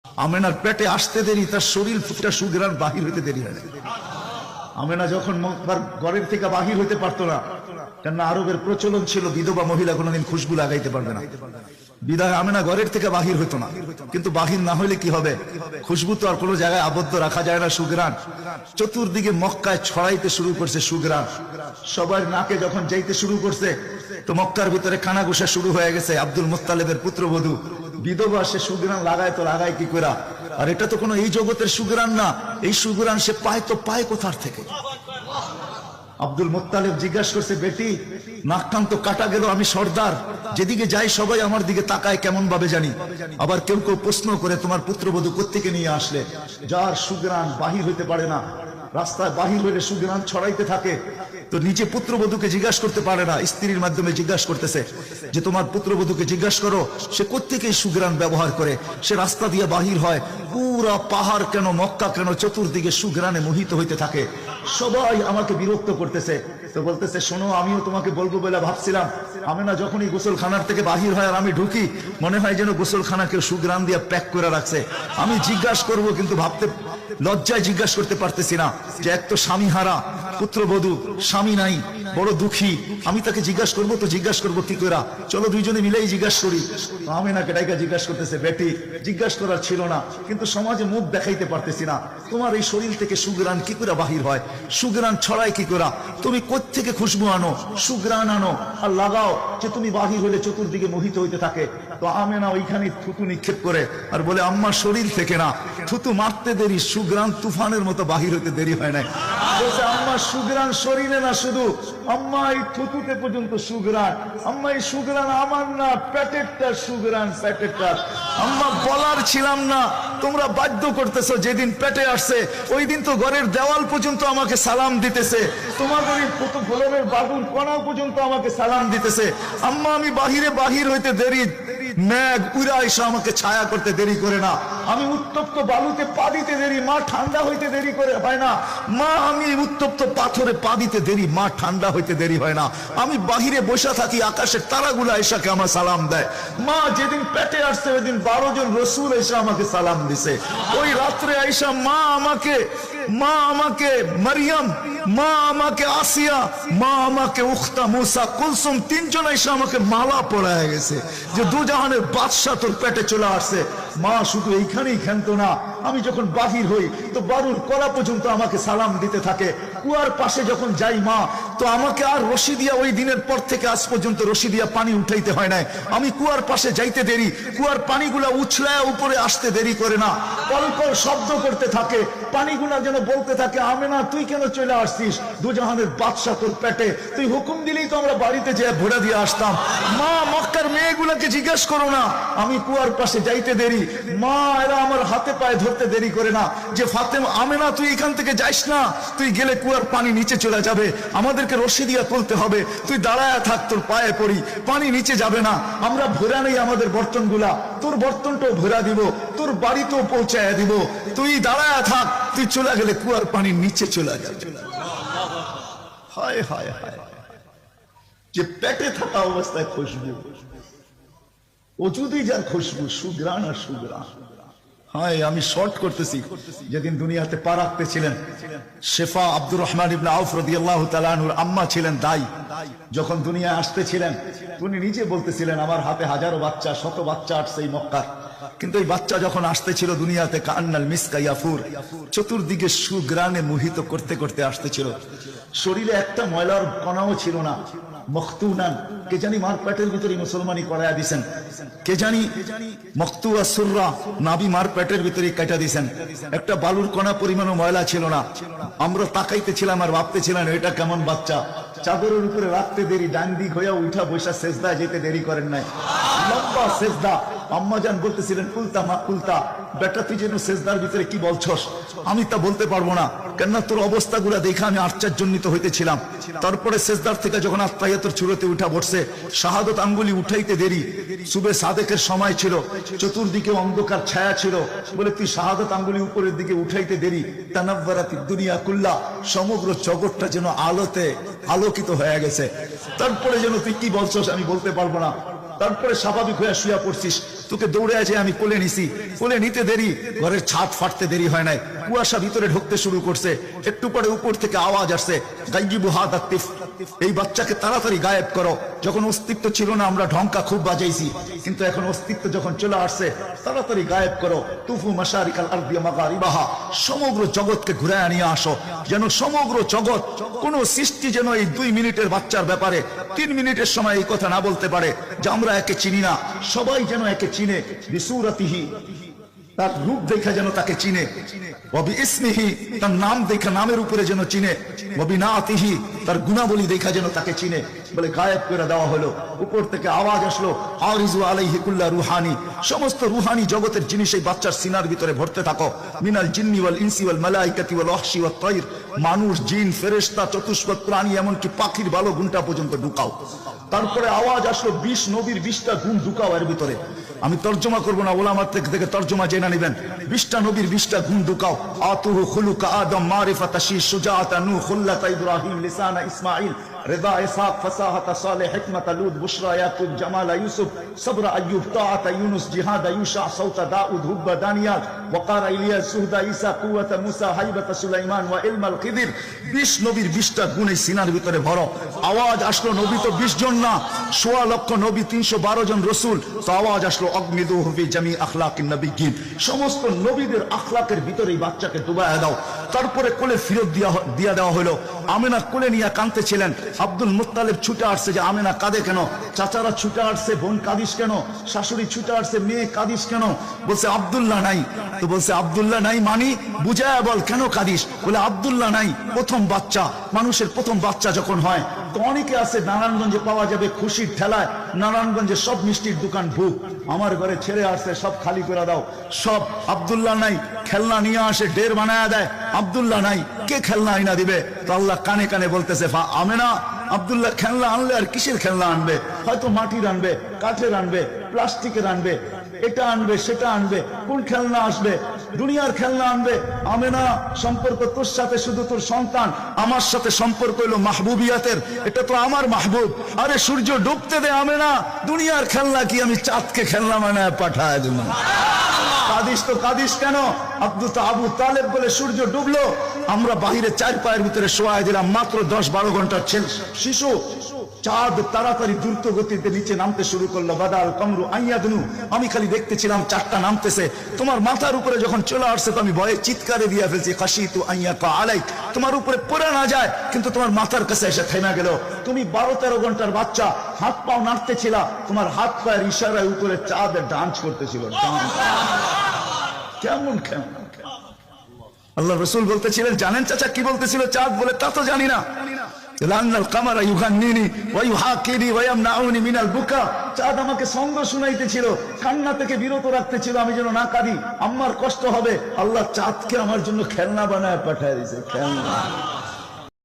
আমেনার পেটে আসতে দেরি, তার শরীর ফুটটা সুগ্রাণ বাহির হইতে দেরি হয় না। আমেনা যখন ঘরের থেকে বাহির হইতে পারতো না, কেননা আরবের প্রচলন ছিল বিধবা মহিলা কোনোদিন খুশবু লাগাইতে পারবে না, বিদায় আমেনা ঘরের থেকে বাহির হইতো না। কিন্তু বাহির না হইলে কি হবে, খুশবু তো আর কোনো জায়গায় আবদ্ধ রাখা যায় না। সুগ্রাণ চতুর্দিকে মক্কায় ছড়াইতে শুরু করছে সুগ্রাণ। সবার নাকে যখন যাইতে শুরু করছে, তো মক্কার ভিতরে কানাঘুষা শুরু হয়ে গেছে। আব্দুল মুত্তালিবের পুত্রবধূ বিধবা, সে সুগ্রাণ লাগায় তো লাগায় কি করে? আর এটা তো কোনো এই জগতের সুগ্রাণ না, এই সুগ্রাণ সে পায় তো পায় কোথার থেকে? আব্দুল মুত্তালিব জিজ্ঞাসা করছে, বেটি নাক কান তো কাটা গেল, আমি সর্দার, যেদিকে যাই সবাই আমার দিকে তাকায় কেমন ভাবে জানি। আবার কেউ কেউ প্রশ্ন করে, তোমার পুত্রবধূ কোত্থেকে নিয়ে আসলে? যার সুগ্রাণ বাহির হইতে পারে না, রাস্তায় বাহির হইলে সুগ্রাণ ছড়াইতে থাকে, তো নিচে পুত্রবধূকে জিজ্ঞাসা করতে পারে না, স্ত্রীর মাধ্যমে জিজ্ঞাসা করতেছে যে তোমার পুত্রবধূকে জিজ্ঞাসা করো সে কোত্থেকে সুগ্রাণ ব্যবহার করে। সে রাস্তা দিয়ে বাহির হয়, পুরা পাহাড় কেন, মক্কা কেন, চতুর্দিকে সুগ্রাণে মোহিত হইতে থাকে। সবাই আমাকে বিরক্ত করতেছে, তো বলতেছে, শোনো, আমিও তোমাকে বলবো বলে ভাবছিলাম। আমেনা যখনই গোসলখানার থেকে বাহির হয় আর আমি ঢুকি, মনে হয় যেন গোসলখানা কেউ সুগ্রাণ দিয়ে প্যাক করে রাখছে। আমি জিজ্ঞাসা করব, কিন্তু ভাবতে লজ্জায় জিজ্ঞাসা করতে পারতেছি না, যে এক তো স্বামী হারা পুত্রবধূ, স্বামী নাই, বড় দুঃখী, আমি তাকে জিজ্ঞাসা করবো, তো জিজ্ঞাসা করবো কি করে? চলো দুইজনে মিলেই জিজ্ঞাসা করি। আমেনাকে ডাইকা জিজ্ঞাসা করতেছে, বেটি জিজ্ঞাসা করার ছিল না, কিন্তু সমাজে মুখ দেখাইতে পারতেছি না, তোমার এই শরীর থেকে সুগ্রাণ কি করে বাহির হয়, সুগ্রাণ ছড়ায় কি করে? তুমি কোত্থেকে খুশবু আনো, সুগ্রাণ আনো আর লাগাও, যে তুমি বাহির হলে চতুর্দিকে মোহিত হইতে থাকে। তো আমেনা ওইখানে থুতু নিক্ষেপ করে আর বলে, আম্মা শরীর থেকে না, থুতু মারতে দেরি, সুগ্রাণ তুফানের মতো বাহির হইতে দেরি হয় নাই। বলছে, আম্মা সুগ্রাণ শরীরে না, শুধু আম্মা এই থুতুতে পর্যন্ত সুগ্রাণ। আম্মা এই সুগ্রাণ আমার না, পেটেরটা সুগ্রাণ, পেটেরটা। আম্মা বলার ছিলাম না, তোমরা বাধ্য করতেছো। যেদিন পেটে আসছে ওই দিন তো ঘরের দেওয়াল পর্যন্ত আমাকে সালাম দিতেছে, তোমাদের গোলামের বাবুর কণাও পর্যন্ত আমাকে সালাম দিতেছে। আম্মা আমি বাহির হইতে দেরি, মেঘ উড়া এসে আমাকে ছায়া করতে দেরি করে না। আমি উত্তপ্ত বালুতে পা দিতে দেরি, মা ঠান্ডা হইতে দেরি করে হয় না। মা আমি উত্তপ্ত পাথরে পা দিতে দেরি, মা ঠান্ডা হইতে দেরি হয় না। আমি বাহিরে বসে থাকি, আকাশের তারাগুলা এসাকে আমার সালাম দেয়। মা যেদিন পেটে আসছে ওই দিন 12 জন রসুল এসে আমাকে সালাম দিছে। ওই রাত্রে আইসা মা আমাকে মারিয়াম, মা আমাকে আসিয়া, মা আমাকে উখতা মুসা কুলসুম, 3 জন এসে আমাকে মালা পরায় গেছে, যে দুজাহানের বাদশা তোর পেটে চলে আসছে। মা শুধু এইখানেই খেলতো না, আমি যখন বাহির হই তো বারুর কলা পর্যন্ত আমাকে সালাম দিতে থাকে। কুয়ার পাশে যখন যাই মা, তো আমাকে আর রশি দিয়া, ওই দিনের পর থেকে আজ পর্যন্ত রশি দিয়া পানি উঠাইতে হয় নাই। আমি কুয়ার পাশে যাইতে দেরি, কুয়ার পানিগুলা উছলায় উপরে আসতে দেরি করে না, কলকল শব্দ করতে থাকে, পানিগুলা যেন বলতে থাকে, আমেনা তুই কেন চলে আসছিস, দুজাহানের বাদশা তোর পেটে, তুই হুকুম দিলেই তো আমরা বাড়িতে যেয়ে ভোড়া দিয়ে আসতাম। মা মক্কার মেয়েগুলাকে জিজ্ঞেস করো না, আমি কুয়ার পাশে যাইতে দেরি, মা এরা আমার হাতে পায়ে ধরতে দেরি করে না, যে ফাতেমা, আমেনা তুই এখান থেকে যাইস না, তুই গেলে কুয়ার পানি নিচে চলে যাবে, আমাদেরকে রশি দিয়া তুলতে হবে, তুই দাঁড়ায় থাক, তোর পায়ে পড়ি, পানি নিচে যাবে না, আমরা ভরা নেই আমাদের বর্তনগুলা, তোর বর্তনটাও ভরা দিব, তোর বাড়িতেও পৌঁছায় দিব, তুই দাঁড়ায় থাক, তুই চলে গেলে কুয়ার পানি নিচে চলে যাবে। হায় হায় হায়, যে পেটে থাকা অবস্থায় খুশবু, ওজুদি যার খুশবু, সুগ্রাণ আর সুগ্রাণ। হ্যাঁ, আমি শর্ট করতেছি। যেদিন দুনিয়াতে পা রাখতেছিলেন, শেফা আব্দুর রহমান ইবনে আউফ রাদিয়াল্লাহু তাআলা আনহুর আম্মা ছিলেন দাই। যখন দুনিয়া আসতেছিলেন, উনি নিজে বলতেছিলেন, আমার হাতে হাজারো বাচ্চা, শত বাচ্চা আসছে এই মক্কার, কিন্তু এই বাচ্চা যখন আসতেছিল দুনিয়াতে, কান্নাল মিসকা ইয়াফুর, চতুর্দিকে সুগ্রাণে মোহিত করতে করতে আসতেছিল। শরীরে একটা ময়লার কণাও ছিল না। মখতুনান, কে জানি মার পেটের ভিতরে মুসলমানি করায়া দিছেন, কে জানি মখতুয়া সুররা, নাবি মার পেটের ভিতরে কাটা দিছেন, একটা বালুর কণা পরিমাণও ময়লা ছিল না। আমরা তাকাইতেছিলাম আর ভাবতেছিলাম, এটা কেমন বাচ্চা, চাদরের উপরে রাখতে দেরি, ডান দিক হইয়া উঠা বৈশা সেজদায় যেতে দেরি করেন নাই, লম্বা সেজদা। আম্মা জান বলতেছিলেন, কুলতা মা কুলতা, বেটা তুই যেন সেজদার ভিতরে কি বলছস, আমি তা বলতে পারবো না, কেননা তোর অবস্থাগুলা দেখে আমি আশ্চর্যান্বিত হইতেছিলাম। তারপরে সেজদার থেকে যখন আত্মায়াতের চূড়াতে উঠা বসছে, শাহাদত আঙ্গুলি উঠাইতে দেরি, সুবে সাদেকের সময় ছিল, চতুর্দিকে অন্ধকার ছায়া ছিল, বলে তুই শাহাদত আঙ্গুলি উপরের দিকে উঠাইতে দেরি, তানাব্বারাতি দুনিয়া কুল্লা, সমগ্র জগৎটা যেন আলোতে আলোকিত হয়ে গেছে। তারপরে যেন তুই কি বলছস আমি বলতে পারবো না। তারপরে স্বাভাবিক হয়ে শুয়ে পড়ছিস, তোকে দৌড়ে আছে আমি কোলে নিছি, কোলে নিতে দেরি, ঘরের ছাদ ফাটতে দেরি হয় নাই, কুয়াশা ভিতরে ঢুকতে শুরু করছে, একটু পরে উপর থেকে আওয়াজ আসছে, গাইবু হাদা তিফ, এই বাচ্চাকে তাড়াতাড়ি গায়েব করো। যখন অস্তিত্ব ছিল না আমরা ঢঙ্কা খুব বাজাইছি, কিন্তু এখন অস্তিত্ব যখন চলে আসছে তাড়াতাড়ি গায়েব করো। তুফু মাশারিকাল আরদি মাগারিবাহা, সমগ্র জগৎকে ঘুরায় নিয়ে আসো, যেন সমগ্র জগৎ, কোন সৃষ্টি যেন এই 2 মিনিটের বাচ্চার ব্যাপারে 3 মিনিটের সময় এই কথা না বলতে পারে যে আমরা একে চিনি না। সবাই যেন একে চিনে, বিসুরাতিহি, তার রূপ দেখা যেন তাকে চিনে, ওয়াবি ইসমিহি, তার নাম দেখা নামের উপরে যেন চিনে, ওয়াবি নাতিহি, তার গুণাবলী দেখা যেন তাকে চিনে। বলে গায়েব করে দেওয়া হলো। উপর থেকে আওয়াজ আসলো, আরিজু আলাইহি কুল্লা রুহানি, সমস্ত রুহানি জগতের জিনিস এই বাচ্চার সিনার ভিতরে ভরতে থাকো। মিনাল জিন্নি ওয়াল ইনসি ওয়াল মালাইকাতি ওয়াল ওয়াহশি ওয়াত তাইর, মানুষ, জিন, ফেরেশতা, চতুষ্পদ প্রাণী, এমনকি পাখির ভালো গুণটা পর্যন্ত ঢুকাও। তারপরে আওয়াজ আসলো 20 নবীর 20টা গুণ ঢুকাও এর ভিতরে। আমি তর্জমা করবো না, ওলামার থেকে তর্জমা জেনে নেবেন। 20টা নবীর 20টা গুণ ঢুকাও। আতুহু খুলুকা আদম, মারিফাতা শীশ, সুজাআতা নূহ, খুল্লাতা ইব্রাহিম, লিসানা ইসমাঈল, রিদা ইসহাক, ফাসাহাতা সালেহ, হিকমাতা লূত, বুশরা ইয়াকুব, জামালা ইউসুফ, সবরা আইয়ুব, তাআতা ইউনুস, জিহাদা ইউশা, সাউতা দাউদ, হুব্বা দানিয়াল, ওয়াকারা ইলিয়াস, সুহদা ঈসা, কুওয়াতা মুসা, হাইবাতা সুলাইমান, ওয়া ইলমাল খিদির। 20 নবীর 20টা গুণ এই সিনার ভিতরে ভরো। আওয়াজ আসলো, নবী তো 20 জন না, 1.25 লক্ষ নবী, 312 জন রসুল। তো আওয়াজ আসলো, অগমিদুহু ফি জামি আখলাকিন নবিয়্যিন, সমস্ত নবীদের আখলাকের ভিতরে এই বাচ্চাকে ডুবাইয়া দাও। তারপরে কোলে ফিরত দিয়া দেওয়া হলো। আমেনা কোলে নিয়ে কাঁদতেছিলেন। আব্দুল মুত্তালিব ছুটে আসছে যে আমেনা কাঁদে কেন? চাচারা ছুটে আসছে, বোন কাঁদিস কেন? শাশুড়ি ছুটে আসছে, মেয়ে কাঁদিস কেন? বলছে আব্দুল্লাহ নাই। তো বলছে আব্দুল্লাহ নাই মানি বুঝায়া বল, কেন কাঁদিস? বলে আব্দুল্লাহ নাই, প্রথম বাচ্চা, মানুষের প্রথম বাচ্চা যখন হয়, তো অনেকে আছে নারায়ণগঞ্জে পাওয়া যাবে খুশির ঠেলায়, নারায়ণগঞ্জে সব মিষ্টির দোকান ভুক, আমার ঘরে ছেড়ে আসছে, সব খালি করে দাও, সব। আব্দুল্লাহ নাই, খেলনা নিয়ে আসে, ডের বানায়া দেয়, আব্দুল্লাহ নাই, কে খেলনা আইনা দিবে? তো আল্লাহ কানে কানে বলতেছে, আমেনা, আব্দুল্লাহ খেলনা আনলে আর কিসের খেলনা আনবে? হয়তো মাটির আনবে, কাঠের আনবে, প্লাস্টিকের আনবে, এটা আনবে, সেটা আনবে, কোন খেলনা আসবে? দুনিয়ার খেলনা আনবে। আমেনা, সম্পর্ক তোর সাথে শুধু তোর সন্তান, আমার সাথে সম্পর্ক হলো মাহবুবিয়াতের, এটা তো আমার মাহবুব। আরে সূর্য ডুবতে দে আমেনা, দুনিয়ার খেলনা কি আমি চাঁদকে খেলনা বানায় পাঠায় দেব? কাদিস তো কাদিস কেন? আবু তালেব বলে সূর্য ডুবলো, আমরা বাহিরে 4 পায়ের ভিতরে শোয়াই দিলাম, মাত্র 10-12 ঘন্টার শিশু। চাঁদ তাড়াতাড়ি দ্রুত গতিতে নিচে নামতে শুরু করলো। বাদাল কামরু আইয়াদনু, আমি খালি দেখতেছিলাম চাঁদটা নামতেছে। তোমার মাথার উপরে যখন চলে আসছে তো আমি ভয়ে চিৎকারে দিয়ে ফেলছি, খাশিতু আইয়াকা আলাই, তোমার উপরে পড়ে না যায়, কিন্তু তোমার মাথার কাছে এসে থেমে গেল। তুমি 12-13 ঘন্টার বাচ্চা, হাত পাও নাড়তেছিল, তোমার হাত পায়ের ইশারায় উপরে চাঁদের ডান্স করতেছিল। কেমন কেমন আল্লাহ রসুল বলতেছিলেন, জানেন চাচা কি বলতেছিল চাঁদ? বলে তা তো জানি না। চাঁদ আমাকে সঙ্গ শুনাইতেছিল, কান্না থেকে বিরত রাখতেছিল, আমি যেন না কাঁদি, আমার কষ্ট হবে। আল্লাহ চাঁদকে আমার জন্য খেলনা বানায় পাঠায় দিয়েছে, খেলনা।